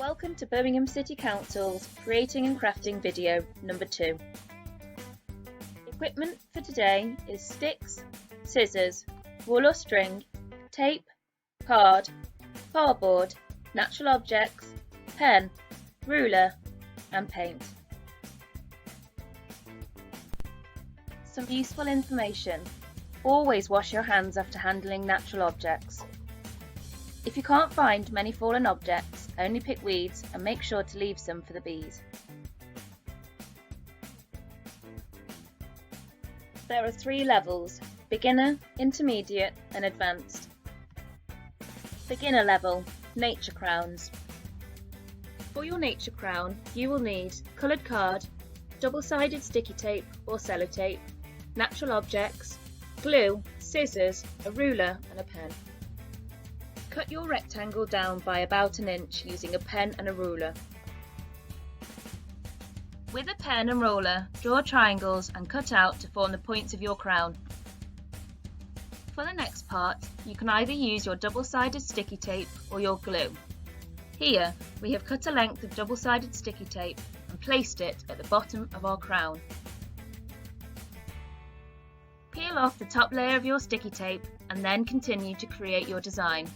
Welcome to Birmingham City Council's Creating and Crafting video number 2. Equipment for today is sticks, scissors, wool or string, tape, card, cardboard, natural objects, pen, ruler and paint. Some useful information. Always wash your hands after handling natural objects. If you can't find many fallen objects, only pick weeds and make sure to leave some for the bees. There are 3 levels: beginner, intermediate and advanced. Beginner level, nature crowns. For your nature crown, you will need coloured card, double-sided sticky tape or sellotape, natural objects, glue, scissors, a ruler and a pen. Cut your rectangle down by about an inch using a pen and a ruler. With a pen and ruler, draw triangles and cut out to form the points of your crown. For the next part, you can either use your double-sided sticky tape or your glue. Here, we have cut a length of double-sided sticky tape and placed it at the bottom of our crown. Peel off the top layer of your sticky tape and then continue to create your design.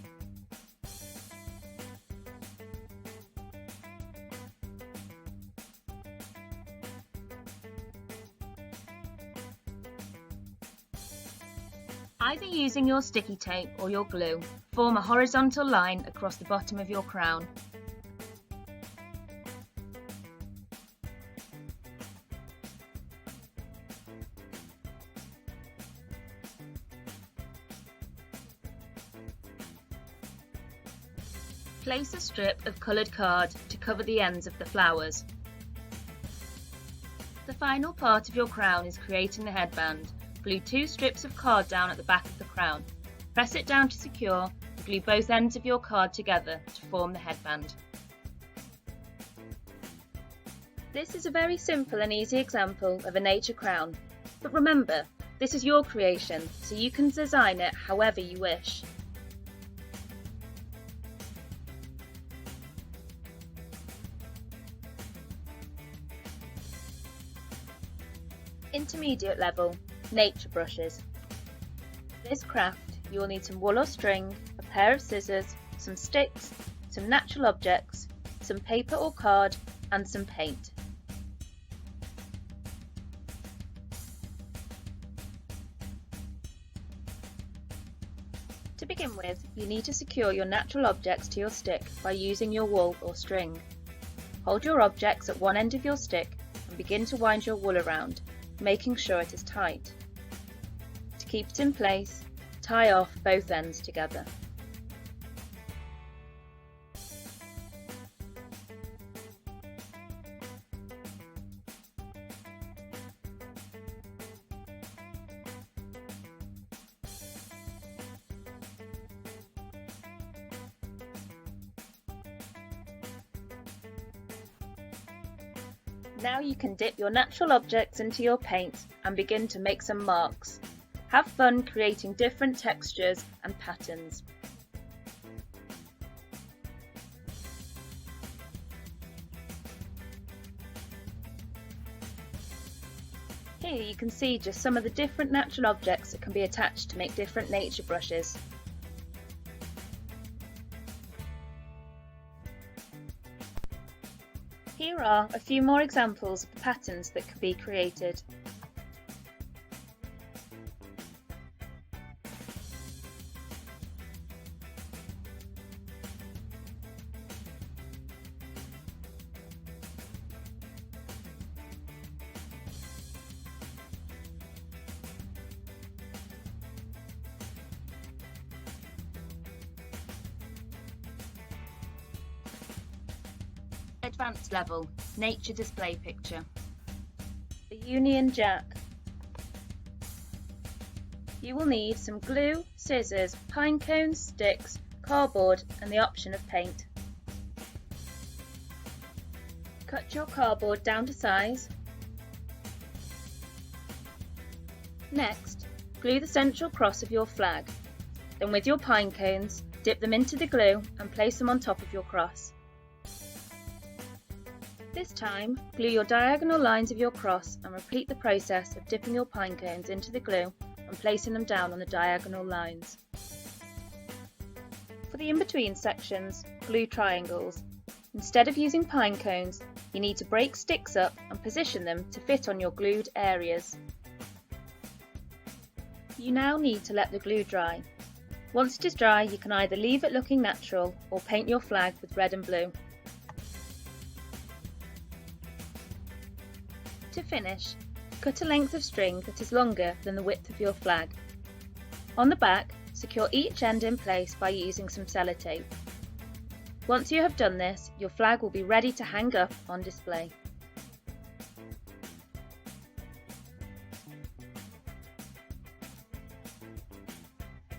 Either using your sticky tape or your glue, form a horizontal line across the bottom of your crown. Place a strip of coloured card to cover the ends of the flowers. The final part of your crown is creating the headband. Glue 2 strips of card down at the back of the crown. Press it down to secure and glue both ends of your card together to form the headband. This is a very simple and easy example of a nature crown, but remember, this is your creation, so you can design it however you wish. Intermediate level, nature brushes. For this craft, you will need some wool or string, a pair of scissors, some sticks, some natural objects, some paper or card, and some paint. To begin with, you need to secure your natural objects to your stick by using your wool or string. Hold your objects at one end of your stick and begin to wind your wool around, making sure it is tight. To keep it in place, tie off both ends together. Now you can dip your natural objects into your paint and begin to make some marks. Have fun creating different textures and patterns. Here you can see just some of the different natural objects that can be attached to make different nature brushes. Here are a few more examples of the patterns that can be created. Advanced level, nature display picture. The Union Jack. You will need some glue, scissors, pine cones, sticks, cardboard and the option of paint. Cut your cardboard down to size. Next, glue the central cross of your flag. Then with your pine cones, dip them into the glue and place them on top of your cross. This time, glue your diagonal lines of your cross and repeat the process of dipping your pine cones into the glue and placing them down on the diagonal lines. For the in-between sections, glue triangles. Instead of using pine cones, you need to break sticks up and position them to fit on your glued areas. You now need to let the glue dry. Once it is dry, you can either leave it looking natural or paint your flag with red and blue. To finish, cut a length of string that is longer than the width of your flag. On the back, secure each end in place by using some sellotape. Once you have done this, your flag will be ready to hang up on display.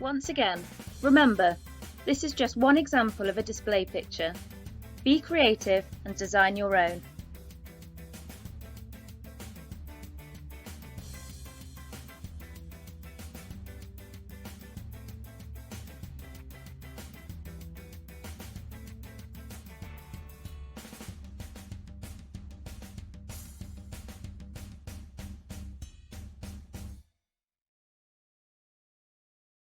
Once again, remember, this is just one example of a display picture. Be creative and design your own.